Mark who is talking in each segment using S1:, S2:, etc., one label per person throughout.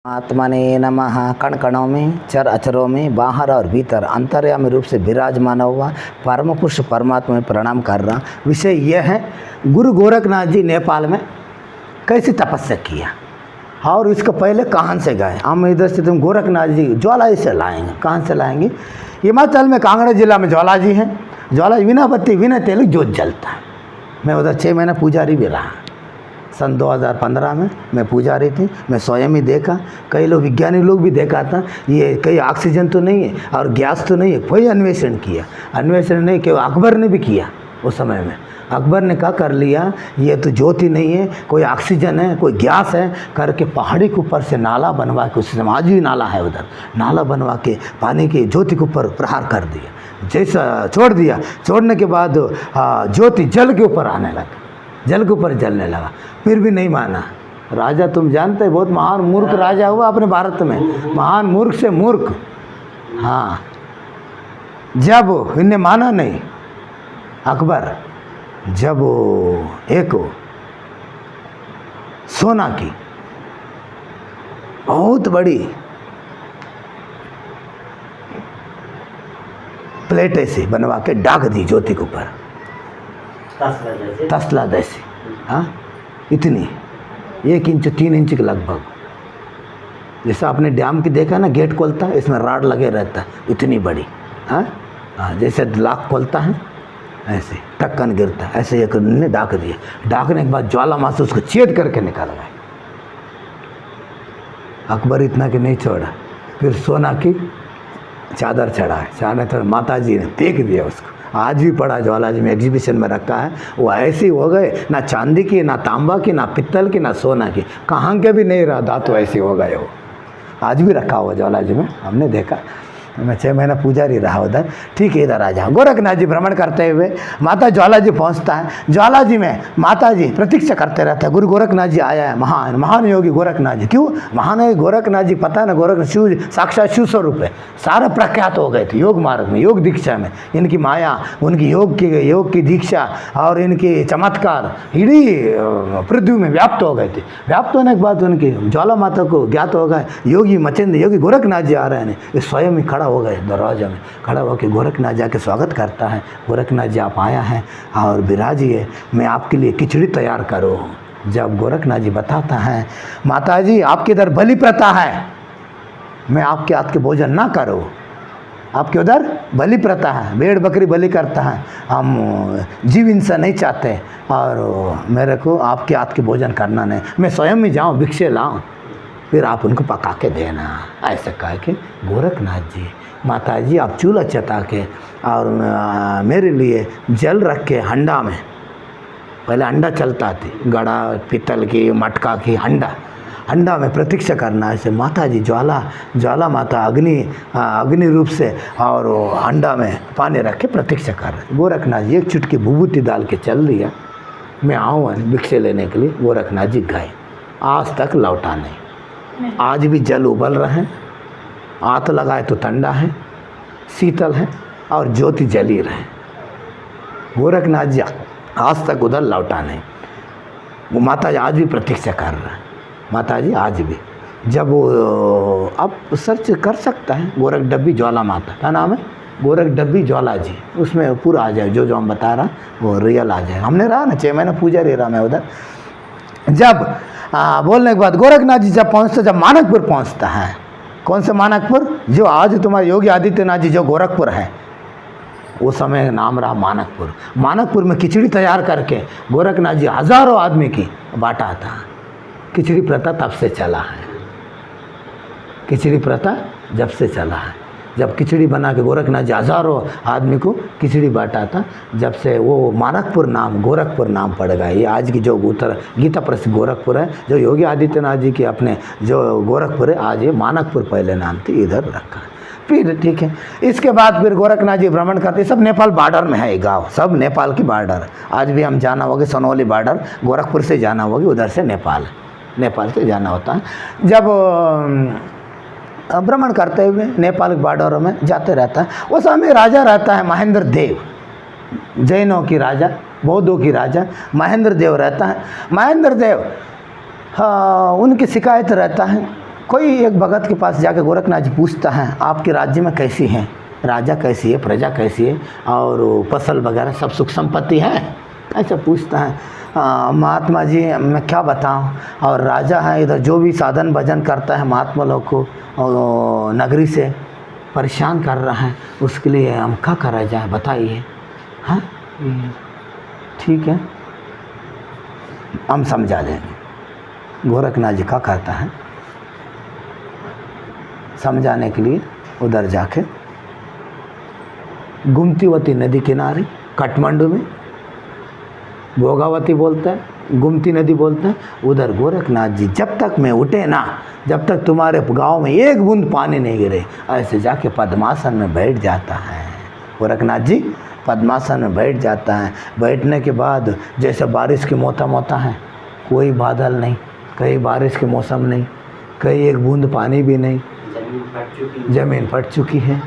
S1: आत्मने नमः। कण कणों में, चर अचरों में, बाहर और भीतर अंतर्यामी रूप से विराजमान हुआ परम पुरुष परमात्मा में प्रणाम कर रहा। विषय यह है, गुरु गोरखनाथ जी नेपाल में कैसी तपस्या किया और इसको पहले कहाँ से गए। हम इधर से तुम गोरखनाथ जी ज्वाला से लाएंगे। कहाँ से लाएंगे? हिमाचल में कांगड़ा जिला में ज्वाला जी हैं। ज्वाला बिना बत्ती बिना तेल जोत जलता है। मैं उधर 6 महीना पुजारी भी रहा। सन 2015 में मैं पुजारी थी। मैं स्वयं ही देखा, कई लोग वैज्ञानिक लोग भी देखा था, ये कहीं ऑक्सीजन तो नहीं है और गैस तो नहीं है। कोई अन्वेषण किया, अन्वेषण नहीं किया। अकबर ने भी किया उस समय में। अकबर ने क्या कर लिया, ये तो ज्योति नहीं है, कोई ऑक्सीजन है, कोई गैस है करके पहाड़ी के ऊपर से नाला बनवा के, उस समय आज भी नाला है उधर, नाला बनवा के पानी की ज्योति के ऊपर प्रहार कर दिया। जैसा छोड़ दिया, छोड़ने के बाद ज्योति जल के ऊपर आने लगा, जल के ऊपर जलने लगा। फिर भी नहीं माना। राजा तुम जानते हैं, बहुत महान मूर्ख राजा हुआ अपने भारत में, महान मूर्ख से मूर्ख। हाँ, जब इन्हें माना नहीं अकबर, जब एक सोना की बहुत बड़ी प्लेट ऐसी बनवा के डाक दी ज्योति के ऊपर, तसला जैसी। हाँ, इतनी 1 इंच 3 इंच के लगभग। जैसा आपने डैम की देखा ना, गेट खोलता है, इसमें राड लगे रहता है, इतनी बड़ी। हाँ हाँ, जैसे लॉक खोलता है ऐसे टक्कन गिरता है, ऐसे एक ने डाक दिया। डाकने के बाद ज्वाला माँ से उसको छेद करके निकाल गए। अकबर इतना कि नहीं छोड़ा, फिर सोना की चादर चढ़ाए, चादर माता जी ने फेंक दिया उसको। आज भी पड़ा ज्वाला जी में, एग्जीबिशन में रखा है। वो ऐसे हो गए, ना चांदी की, ना तांबा की, ना पित्तल की, ना सोना की, कहाँ के भी नहीं रहा, धातु ऐसे हो गए। वो आज भी रखा हुआ ज्वाला जी में, हमने देखा। मैं 6 महीना पुजारी रहा उधर। ठीक है, इधर आ जाओ। गोरखनाथ जी भ्रमण करते हुए माता ज्वाला जी पहुंचता है। ज्वाला जी में माता जी प्रतीक्षा करते रहते हैं, गुरु गोरखनाथ जी आया है। महान महान योगी गोरखनाथ जी। क्यों महान है गोरखनाथ जी? पता है ना, गोरख शिव, साक्षात शिव स्वरूप है। सारा प्रख्यात हो गए थे योग मार्ग में, योग दीक्षा में। इनकी माया, उनकी योग की दीक्षा और इनके चमत्कार इड़ी पृथ्वी में व्याप्त हो गए थे। व्याप्त होने के बाद उनकी ज्वाला माता को ज्ञात हो गए, योगी मचेंद्र योगी गोरखनाथ जी आ रहे हैं। ये स्वयं ही खड़ा हो गए दरवाजा में, खड़ा होकर गोरखनाथ जी आके स्वागत करता है। गोरखनाथ जी आप आया हैं और विराजिए, मैं आपके लिए खिचड़ी तैयार करूँ। जब गोरखनाथ जी बताता है, माता जी आपके इधर बलि प्रथा है, मैं आपके हाथ के भोजन ना करूँ। आपके उधर बलि प्रथा है, भेड़ बकरी बलि करता है, हम जीव हिंसा नहीं चाहते और मेरे को आपके हाथ के भोजन करना नहीं। मैं स्वयं ही जाऊँ, भिक्षे लाऊँ, फिर आप उनको पका के देना। ऐसे कह के गोरखनाथ जी, माता जी आप चूल्हा चता के और मेरे लिए जल रख के हंडा में, पहले अंडा चलता थी, गड़ा पीतल की, मटका की, हंडा में प्रतीक्षा करना। ऐसे माता जी ज्वाला माता अग्नि रूप से और अंडा में पानी रख के प्रतीक्षा कर रहे। गोरखनाथ जी एक चुटकी भूभूति डाल के चल दिया, मैं आऊँ भिक्षे लेने के लिए। गोरखनाथ जी गए, आज तक लौटा नहीं। आज भी जल उबल रहे हैं, हाथ लगाए तो ठंडा है, शीतल है और ज्योति जली रहे। गोरखनाथ जी आज तक उधर लौटा नहीं। वो माता जी आज भी प्रतीक्षा कर रहे हैं। माता जी आज भी, जब वो आप सर्च कर सकता है, गोरख डब्बी ज्वाला माता का नाम है, गोरख डब्बी ज्वाला जी, उसमें पूरा आ जाए जो हम बता रहा वो रियल आ जाए। हमने रहा ना 6 महीना पूजा रहा मैं उधर। जब बोलने के बाद गोरखनाथ जी जब पहुँचता, जब मानकपुर पहुँचता है, कौन से मानकपुर? जो आज तुम्हारे योगी आदित्यनाथ जी जो गोरखपुर है, वो समय नाम रहा मानकपुर। मानकपुर में खिचड़ी तैयार करके गोरखनाथ जी हजारों आदमी की बांटा था। खिचड़ी प्रथा तब से चला है, खिचड़ी प्रथा जब से चला है। जब खिचड़ी बना के गोरखनाथ जी हजारों आदमी को खिचड़ी बांटा था, जब से वो मानकपुर नाम, गोरखपुर नाम पड़ गया। ये आज की जो उत्तर गीता प्रसिद्ध गोरखपुर है, जो योगी आदित्यनाथ जी के अपने जो गोरखपुर है, आज ये मानकपुर पहले नाम थी, इधर रखा। फिर ठीक है, इसके बाद फिर गोरखनाथ जी भ्रमण करते। सब नेपाल बॉर्डर में है ये गाँव, सब नेपाल की बॉर्डर। आज भी हम जाना होगा सनौली बॉर्डर, गोरखपुर से जाना होगी, उधर से नेपाल से जाना होता है। जब भ्रमण करते हुए नेपाल के बॉर्डरों में जाते रहता है। उस समय राजा रहता है महेंद्र देव, जैनों की राजा, बौद्धों की राजा महेंद्र देव रहता है। महेंद्र देव हाँ, उनकी शिकायत रहता है कोई एक भगत के पास जाकर गोरखनाथ जी पूछता है आपके राज्य में कैसी है, राजा कैसी है, प्रजा कैसी है, और फसल वगैरह सब सुख संपत्ति है, ऐसा पूछता है। महात्मा जी मैं क्या बताऊं, और राजा है इधर जो भी साधन भजन करता है महात्मा लोग को और नगरी से परेशान कर रहा है, उसके लिए हम क्या करा जाए बताइए। हाँ ठीक है हम समझा देंगे। गोरखनाथ जी क्या कहता है, समझाने के लिए उधर जाके गुमतीवती नदी किनारे काठमांडू में भोगावती बोलता है, गुमती नदी बोलते हैं, उधर गोरखनाथ जी जब तक मैं उठे ना, जब तक तुम्हारे गांव में एक बूंद पानी नहीं गिरे, ऐसे जाके पद्मासन में बैठ जाता है। गोरखनाथ जी पद्मासन में बैठ जाता है। बैठने के बाद जैसे बारिश की मोता मोता है, कोई बादल नहीं, कहीं बारिश के मौसम नहीं, कहीं एक बूंद पानी भी नहीं, ज़मीन फट चुकी है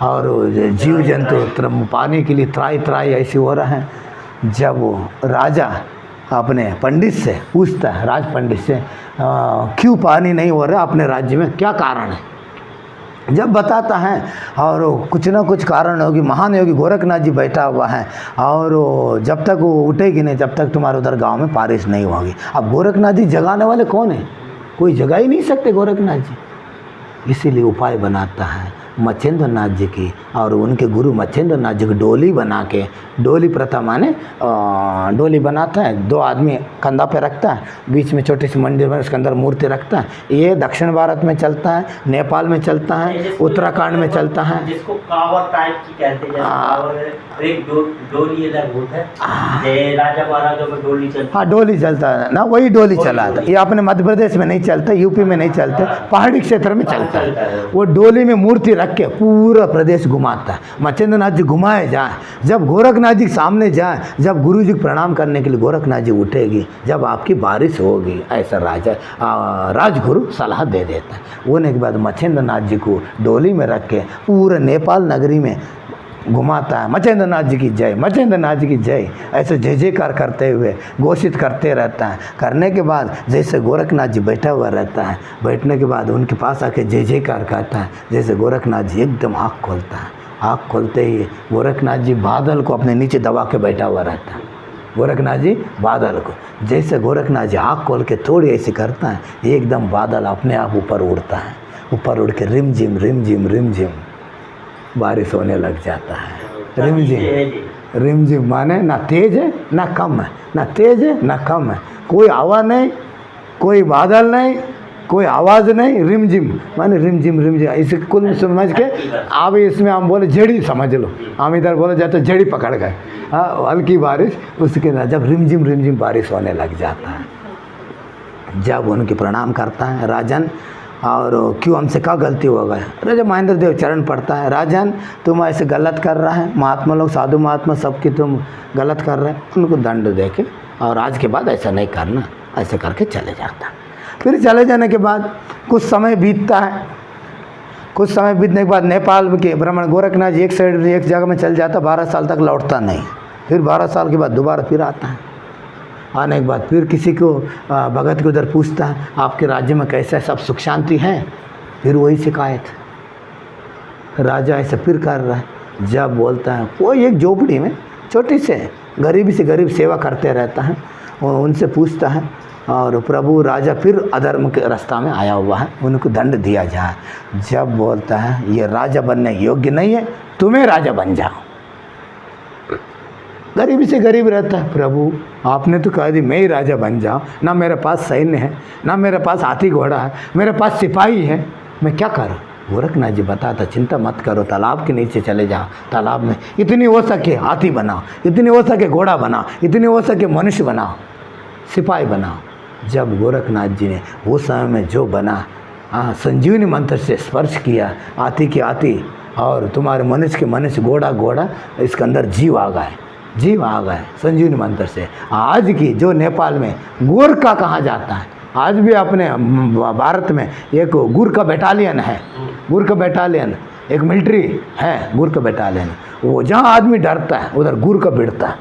S1: और जीव जंतु पानी के लिए त्राई त्राई ऐसी हो रहा है। जब राजा अपने पंडित से पूछता है, राज पंडित से क्यों पानी नहीं हो रहा अपने राज्य में, क्या कारण है, जब बताता है और कुछ ना कुछ कारण होगी, महान योगी गोरखनाथ जी बैठा हुआ है और जब तक वो उठेगी नहीं जब तक तुम्हारे उधर गांव में बारिश नहीं होगी। अब गोरखनाथ जी जगाने वाले कौन है, कोई जगा ही नहीं सकते गोरखनाथ जी, इसीलिए उपाय बनाता है मच्छेंद्र नाथ जी की, और उनके गुरु मच्छेंद्र नाथ जी की डोली बना के, डोली प्रथा माने डोली बनाता है, दो आदमी कंधा पे रखता है, बीच में छोटी सी मंदिर में उसके अंदर मूर्ति रखता है। ये दक्षिण भारत में चलता है, नेपाल में चलता है, उत्तराखंड में चलता है,
S2: जिसको कावर टाइप की कहते हैं, एक डोली अलग होता है, राजा महाराजा में डोली चलता है।
S1: हाँ डोली चलता है ना, वही डोली चला था। ये अपने मध्य प्रदेश में नहीं चलता, यूपी में नहीं चलता, पहाड़ी क्षेत्र में चलता है। वो डोली में मूर्ति रख के पूरा प्रदेश घुमाता है। मच्छेंद्र नाथ जी घुमाए जाए, जब गोरखनाथ जी के सामने जाए, जब गुरु जी को प्रणाम करने के लिए गोरखनाथ जी उठेगी, जब आपकी बारिश होगी, ऐसा राजगुरु सलाह दे देता है। होने के बाद मच्छेंद्र नाथ जी को डोली में रख के पूरे नेपाल नगरी में घुमाता है। मच्छेंद्र नाथ जी की जय, मच्छेंद्र नाथ जी की जय, ऐसे जय जयकार करते हुए घोषित करते रहता है। करने के बाद जैसे गोरखनाथ जी बैठा हुआ रहता है, बैठने के बाद उनके पास आके जय जयकार करता है। जैसे गोरखनाथ जी एकदम आँख खोलता है, आँख खोलते ही गोरखनाथ जी बादल को अपने नीचे दबा के बैठा हुआ रहता है। गोरखनाथ जी बादल को, जैसे गोरखनाथ जी आँख खोल के थोड़ी ऐसे करता है, एकदम बादल अपने आप ऊपर उड़ता है। ऊपर उड़ के रिम झिम रिम झिम रिम झिम बारिश होने लग जाता है। रिमझिम रिमझिम माने ना तेज है ना कम है, ना तेज है ना कम है, कोई हवा नहीं, कोई बादल नहीं, कोई आवाज़ नहीं, रिमझिम माने रिमझिम रिमझिम। इसे कुल समझ के आप इसमें हम बोले जड़ी समझ लो, हम इधर बोले जाते जड़ी पकड़ गए। हाँ हल्की बारिश, उसके बाद जब रिमझिम रिमझिम बारिश होने लग जाता है, जब उनके प्रणाम करता है राजन, और क्यों हमसे क्या गलती हो गया, राजा महेंद्र देव चरण पड़ता है, राजन तुम ऐसे गलत कर रहा है, महात्मा लोग साधु महात्मा सबकी तुम गलत कर रहे हैं, उनको दंड दे के और आज के बाद ऐसा नहीं करना, ऐसे करके चले जाता। फिर चले जाने के बाद कुछ समय बीतता है। कुछ समय बीतने के बाद नेपाल के ब्राह्मण गोरखनाथ जी एक साइड एक जगह में चल जाता, 12 साल तक लौटता नहीं। फिर 12 साल के बाद दोबारा फिर आता है। आने के बाद फिर किसी को भगत के उधर पूछता है आपके राज्य में कैसा सब सुख शांति है, फिर वही शिकायत, राजा ऐसा फिर कर रहा है। जब बोलता है कोई एक झोपड़ी में छोटी से गरीबी से गरीब सेवा करते रहता है, और उनसे पूछता है, और प्रभु राजा फिर अधर्म के रास्ता में आया हुआ है, उनको दंड दिया जाए। जब बोलता है ये राजा बनने योग्य नहीं है, तुम्हें राजा बन जाओ। गरीबी से गरीब रहता है, प्रभु आपने तो कहा दी मैं ही राजा बन जाऊँ, ना मेरे पास सैन्य है, ना मेरे पास हाथी घोड़ा है, मेरे पास सिपाही है, मैं क्या करूँ। गोरखनाथ जी बताता चिंता मत करो, तालाब के नीचे चले जाओ, तालाब में इतनी हो सके हाथी बनाओ, इतनी हो सके घोड़ा बनाओ, इतनी हो सके मनुष्य बनाओ, सिपाही बनाओ। जब गोरखनाथ जी ने उस समय में जो बना, संजीवनी मंत्र से स्पर्श किया, हाथी की हाथी और तुम्हारे मनुष्य के मनुष्य, घोड़ा घोड़ा, इसके अंदर जीव आ गए, जीव आ गए संजीवनी मंत्र से। आज की जो नेपाल में गोरखा कहा जाता है, आज भी अपने भारत में एक गुरखा बटालियन है, गुरखा बटालियन एक मिलिट्री है, गुरखा बटालियन। वो जहाँ आदमी डरता है उधर गुरखा भिड़ता है,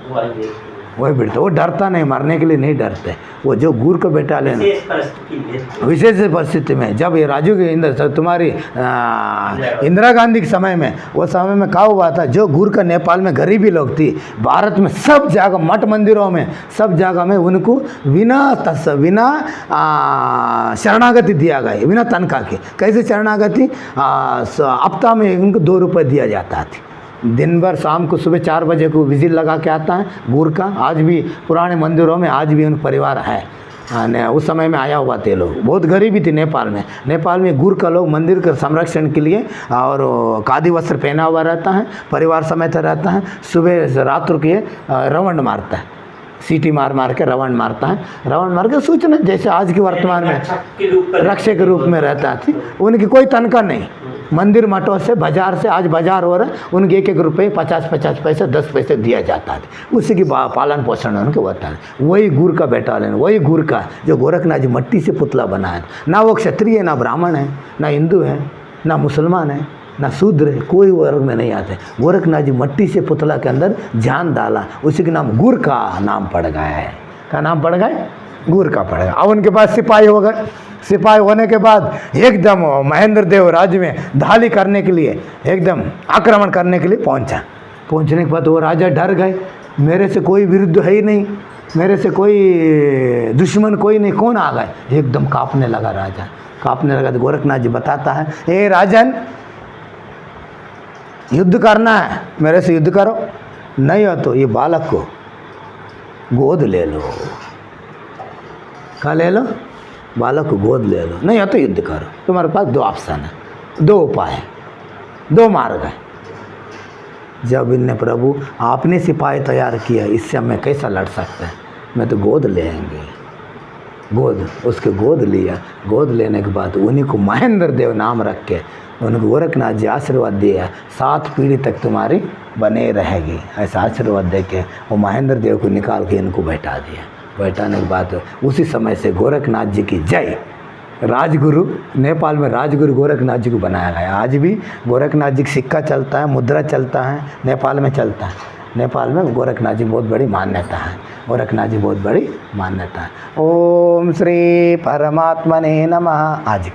S1: वही बिड़ता, वो डरता नहीं, मरने के लिए नहीं डरते। वो जो गुरु को बैठा लेना
S2: विशेष परिस्थिति में,
S1: विशेष परिस्थिति में, जब ये राजू के इंदिरा तुम्हारी इंदिरा गांधी के समय में, वो समय में क्या हुआ था, जो गुरु का नेपाल में गरीबी लोग थी, भारत में सब जगह मठ मंदिरों में सब जगह में उनको बिना शरणागति दिया गया, बिना तनख्वाह के। कैसे शरणागति? हफ्ता में उनको 2 रुपये दिया जाता था। दिन भर शाम को सुबह 4 बजे को विजिट लगा के आता है गुरु का। आज भी पुराने मंदिरों में आज भी उन परिवार है। उस समय में आया हुआ थे लोग, बहुत गरीबी थी नेपाल में। नेपाल में गुरु का लोग मंदिर के संरक्षण के लिए और खादी वस्त्र पहना हुआ रहता है, परिवार समेत रहता है। सुबह रात रुके रावण मारता है, सीटी मार मार के रावण मारता है। रावण मार के सूचना जैसे आज के वर्तमान में रक्षक के रूप में रहता थी। उनकी कोई तनख्वाह नहीं, मंदिर मठों से बाजार से, आज बाजार हो रहा है, उनके 1-1 रुपये 50-50 पैसे 10 पैसे दिया जाता था। उसी की पालन पोषण उनके होता है। वही गुरु का बेटा लेना, वही गुरु का जो गोरखनाथ जी मट्टी से पुतला बनाया। ना वो क्षत्रिय है, ना ब्राह्मण है, ना हिंदू है, ना मुसलमान है, ना शूद्र है, कोई वर्ग में नहीं आते। गोरखनाथ जी मट्टी से पुतला के अंदर जान डाला, उसी के नाम गुरु का नाम पड़ गया है। क्या नाम पड़ गया? गुरु का पड़ गया। अब उनके पास सिपाही हो गए। सिपाही होने के बाद एकदम महेंद्र देव राज्य में धाली करने के लिए, एकदम आक्रमण करने के लिए पहुंचा। पहुंचने के बाद वो राजा डर गए, मेरे से कोई विरुद्ध है ही नहीं, मेरे से कोई दुश्मन कोई नहीं, कौन आ गए? एकदम कांपने लगा राजा, कांपने लगा। तो गोरखनाथ जी बताता है, ए राजन, युद्ध करना है, मेरे से युद्ध करो, नहीं हो तो ये बालक को गोद ले लो। क्या ले लो? बालक को गोद ले लो, नहीं हो तो युद्ध करो। तुम्हारे पास 2 ऑप्शन है, 2 उपाय है, 2 मार्ग है। जब इनने प्रभु आपने सिपाही तैयार किया, इससे मैं कैसा लड़ सकता है? मैं तो गोद लेंगे। गोद, उसके गोद लिया। गोद लेने के बाद उन्हीं को महेंद्र देव नाम रख के उनको गोरखनाथ जी आशीर्वाद दिया, 7 पीढ़ी तक तुम्हारी बने रहेगी, ऐसा आशीर्वाद दे के वो महेंद्र देव को निकाल के इनको बैठा दिया। बैठाने के बाद उसी समय से गोरखनाथ जी की जय। राजगुरु, नेपाल में राजगुरु गोरखनाथ जी को बनाया गया। आज भी गोरखनाथ जी का सिक्का चलता है, मुद्रा चलता है, नेपाल में चलता है। नेपाल में गोरखनाथ जी बहुत बड़ी मान्यता है, गोरखनाथ जी बहुत बड़ी मान्यता है। ओम श्री परमात्मने नमः। आज